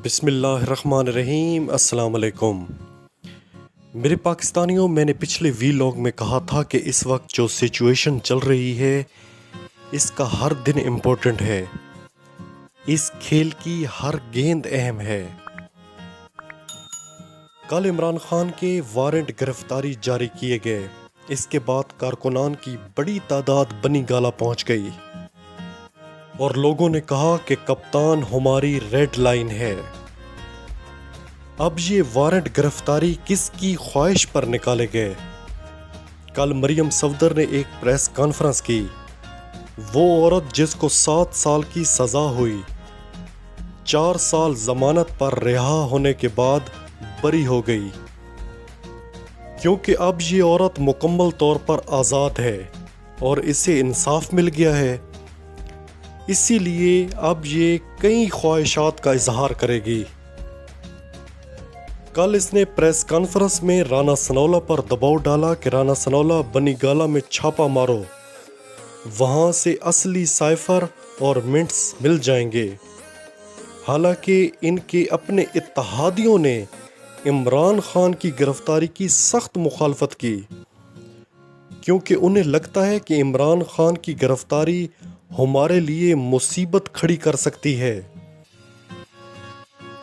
बिस्मिल्लाहिर्रहमानिर्रहीम। अस्सलाम वालेकुम। मेरे पाकिस्तानियों, मैंने पिछले वीलॉग में कहा था कि इस वक्त जो सिचुएशन चल रही है इसका हर दिन इम्पोर्टेंट है। इस खेल की हर गेंद अहम है। कल इमरान खान के वारंट गिरफ्तारी जारी किए गए। इसके बाद कारकुनान की बड़ी तादाद बनी गाला पहुंच गई और लोगों ने कहा कि कप्तान हमारी रेड लाइन है। अब ये वारंट गिरफ्तारी किसकी ख्वाहिश पर निकाले गए? कल मरियम सफदर ने एक प्रेस कॉन्फ्रेंस की। वो औरत जिसको 7 साल की सज़ा हुई, 4 साल जमानत पर रिहा होने के बाद बरी हो गई, क्योंकि अब ये औरत मुकम्मल तौर पर आज़ाद है और इसे इंसाफ मिल गया है। इसीलिए अब ये कई ख्वाहिशात का इजहार करेगी। कल इसने प्रेस कॉन्फ्रेंस में राना सनौला पर दबाव डाला कि राना सनौला बनी गाला में छापा मारो, वहां से असली साइफर और मिंट्स मिल जाएंगे। हालांकि इनके अपने इत्तेहादियों ने इमरान खान की गिरफ्तारी की सख्त मुखालफत की, क्योंकि उन्हें लगता है कि इमरान खान की गिरफ्तारी हमारे लिए मुसीबत खड़ी कर सकती है।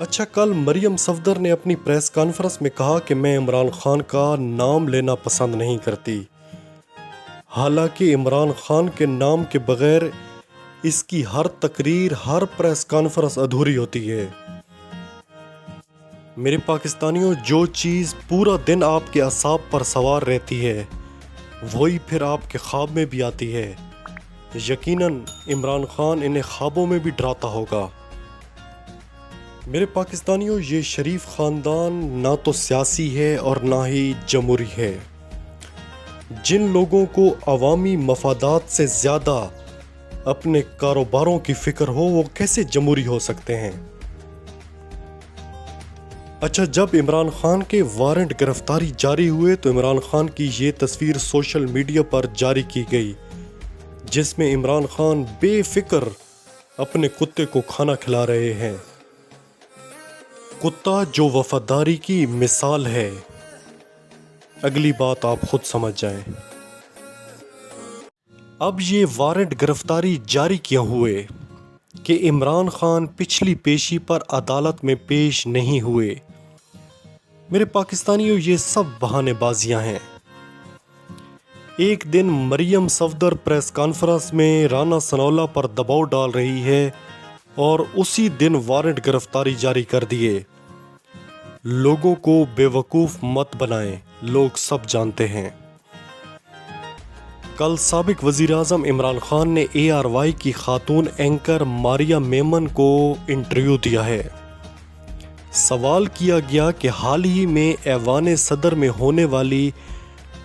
अच्छा, कल मरियम सफदर ने अपनी प्रेस कॉन्फ्रेंस में कहा कि मैं इमरान खान का नाम लेना पसंद नहीं करती। हालांकि इमरान खान के नाम के बगैर इसकी हर तकरीर, हर प्रेस कॉन्फ्रेंस अधूरी होती है। मेरे पाकिस्तानियों, जो चीज़ पूरा दिन आपके असाब पर सवार रहती है वही फिर आपके ख्वाब में भी आती है। यकीनन इमरान खान इन्हें ख्वाबों में भी डराता होगा। मेरे पाकिस्तानियों, ये शरीफ ख़ानदान ना तो सियासी है और ना ही जमहूरी है। जिन लोगों को अवामी मफादात से ज़्यादा अपने कारोबारों की फ़िक्र हो, वो कैसे जमहूरी हो सकते हैं? अच्छा, जब इमरान खान के वारंट गिरफ्तारी जारी हुए तो इमरान खान की ये तस्वीर सोशल मीडिया पर जारी की गई, जिसमें इमरान खान बेफिक्र अपने कुत्ते को खाना खिला रहे हैं। कुत्ता जो वफादारी की मिसाल है। अगली बात आप खुद समझ जाएं। अब ये वारंट गिरफ्तारी जारी किए हुए कि इमरान खान पिछली पेशी पर अदालत में पेश नहीं हुए। मेरे पाकिस्तानियों, ये सब बहानेबाजियां हैं। एक दिन मरियम सफदर प्रेस कॉन्फ्रेंस में राना सनौला पर दबाव डाल रही है और उसी दिन वारंट गिरफ्तारी जारी कर दिए। लोगों को बेवकूफ़ मत बनाएं, लोग सब जानते हैं। कल साबिक वज़ीर आज़म इमरान खान ने ARY की खातून एंकर मारिया मेमन को इंटरव्यू दिया है। सवाल किया गया कि हाल ही में ऐवान सदर में होने वाली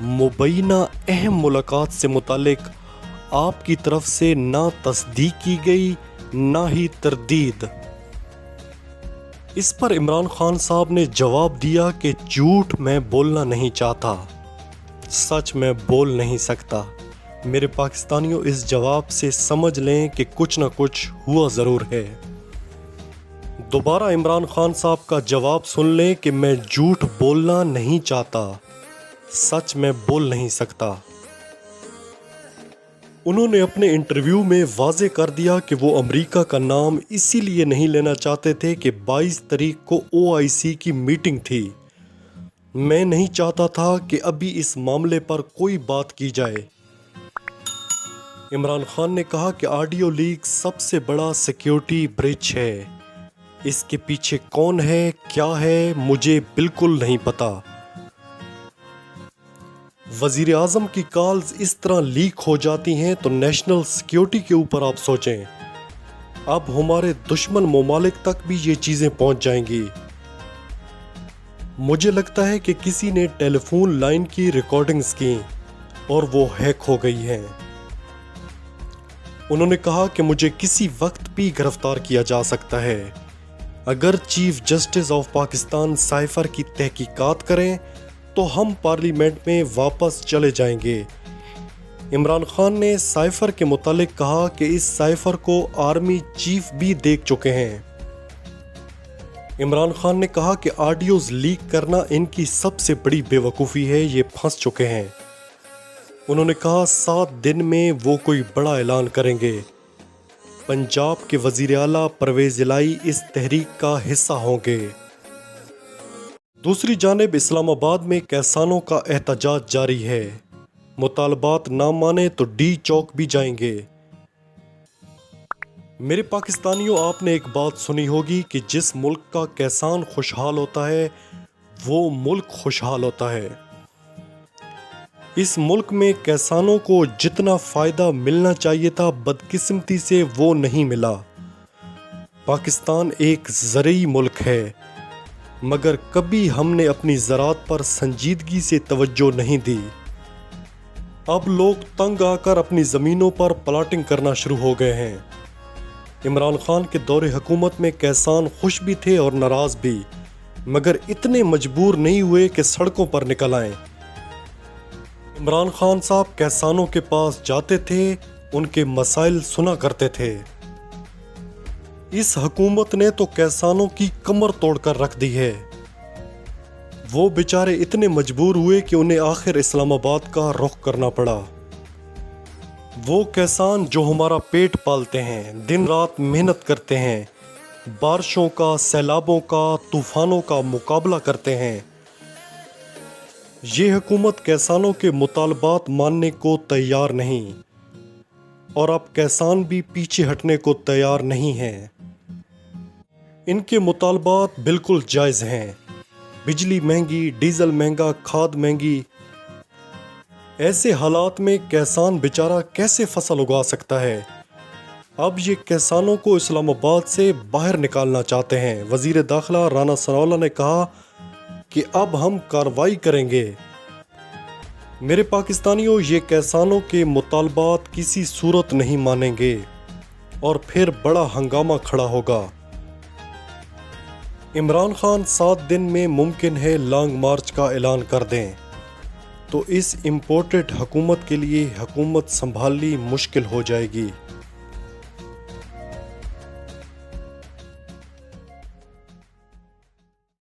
मुबैना अहम मुलाकात से मुतालिक आपकी तरफ से ना तस्दीक की गई ना ही तरदीद। इस पर इमरान खान साहब ने जवाब दिया कि झूठ मैं बोलना नहीं चाहता, सच मैं बोल नहीं सकता। मेरे पाकिस्तानियों, इस जवाब से समझ लें कि कुछ ना कुछ हुआ ज़रूर है। दोबारा इमरान खान साहब का जवाब सुन लें कि मैं झूठ बोलना नहीं चाहता, सच मैं बोल नहीं सकता। उन्होंने अपने इंटरव्यू में वाज़े कर दिया कि वो अमेरिका का नाम इसीलिए नहीं लेना चाहते थे कि 22 तारीख को OIC की मीटिंग थी। मैं नहीं चाहता था कि अभी इस मामले पर कोई बात की जाए। इमरान खान ने कहा कि ऑडियो लीक सबसे बड़ा सिक्योरिटी ब्रीच है। इसके पीछे कौन है, क्या है, मुझे बिल्कुल नहीं पता। वज़ीर आज़म की कॉल्स इस तरह लीक हो जाती हैं तो नेशनल सिक्योरिटी के ऊपर आप सोचें। अब हमारे दुश्मन ममालिक तक भी ये चीज़ें पहुंच जाएंगी। मुझे लगता है कि किसी ने टेलीफोन लाइन की रिकॉर्डिंग्स की और वो हैक हो गई हैं। उन्होंने कहा कि मुझे किसी वक्त भी गिरफ्तार किया जा सकता है अगर chief justice of Pakistan cipher की तहकीकात करें तो हम पार्लियामेंट में वापस चले जाएंगे। इमरान खान ने साइफर के मुतालिक कहा कि इस साइफर को आर्मी चीफ भी देख चुके हैं। عمران خان نے کہا کہ آڈیوز لیک کرنا ان کی سب سے بڑی بیوقوفی ہے، یہ پھنس چکے ہیں۔ انہوں نے کہا 7 دن میں وہ کوئی بڑا اعلان کریں گے۔ پنجاب کے وزیر اعلیٰ پرویز الہی اس تحریک کا حصہ ہوں گے۔ دوسری جانب اسلام آباد میں کسانوں کا احتجاج جاری ہے۔ مطالبات نہ مانے تو ڈی چوک بھی جائیں گے۔ میرے پاکستانیوں، آپ نے ایک بات سنی ہوگی کہ جس ملک کا کسان خوشحال ہوتا ہے وہ ملک خوشحال ہوتا ہے۔ اس ملک میں کسانوں کو جتنا فائدہ ملنا چاہیے تھا بدقسمتی سے وہ نہیں ملا۔ پاکستان ایک زرعی ملک ہے، مگر کبھی ہم نے اپنی زراعت پر سنجیدگی سے توجہ نہیں دی۔ اب لوگ تنگ آ کر اپنی زمینوں پر پلاٹنگ کرنا شروع ہو گئے ہیں۔ عمران خان کے دور حکومت میں کسان خوش بھی تھے اور ناراض بھی، مگر اتنے مجبور نہیں ہوئے کہ سڑکوں پر نکل آئیں۔ عمران خان صاحب کسانوں کے پاس جاتے تھے، ان کے مسائل سنا کرتے تھے۔ اس حکومت نے تو کسانوں کی کمر توڑ کر رکھ دی ہے۔ وہ بیچارے اتنے مجبور ہوئے کہ انہیں آخر اسلام آباد کا رخ کرنا پڑا۔ وہ کسان جو ہمارا پیٹ پالتے ہیں، دن رات محنت کرتے ہیں، بارشوں کا، سیلابوں کا، طوفانوں کا مقابلہ کرتے ہیں، یہ حکومت کسانوں کے مطالبات ماننے کو تیار نہیں، اور اب کسان بھی پیچھے ہٹنے کو تیار نہیں ہیں۔ ان کے مطالبات بالکل جائز ہیں۔ بجلی مہنگی، ڈیزل مہنگا، کھاد مہنگی۔ ایسے حالات میں کسان بیچارہ کیسے فصل اگا سکتا ہے؟ اب یہ کسانوں کو اسلام آباد سے باہر نکالنا چاہتے ہیں۔ وزیر داخلہ رانا ثناءاللہ نے کہا کہ اب ہم کارروائی کریں گے۔ میرے پاکستانیوں، یہ کسانوں کے مطالبات کسی صورت نہیں مانیں گے اور پھر بڑا ہنگامہ کھڑا ہوگا۔ عمران خان 7 دن میں ممکن ہے لانگ مارچ کا اعلان کر دیں تو اس امپورٹڈ حکومت کے لیے حکومت سنبھالنی مشکل ہو جائے گی۔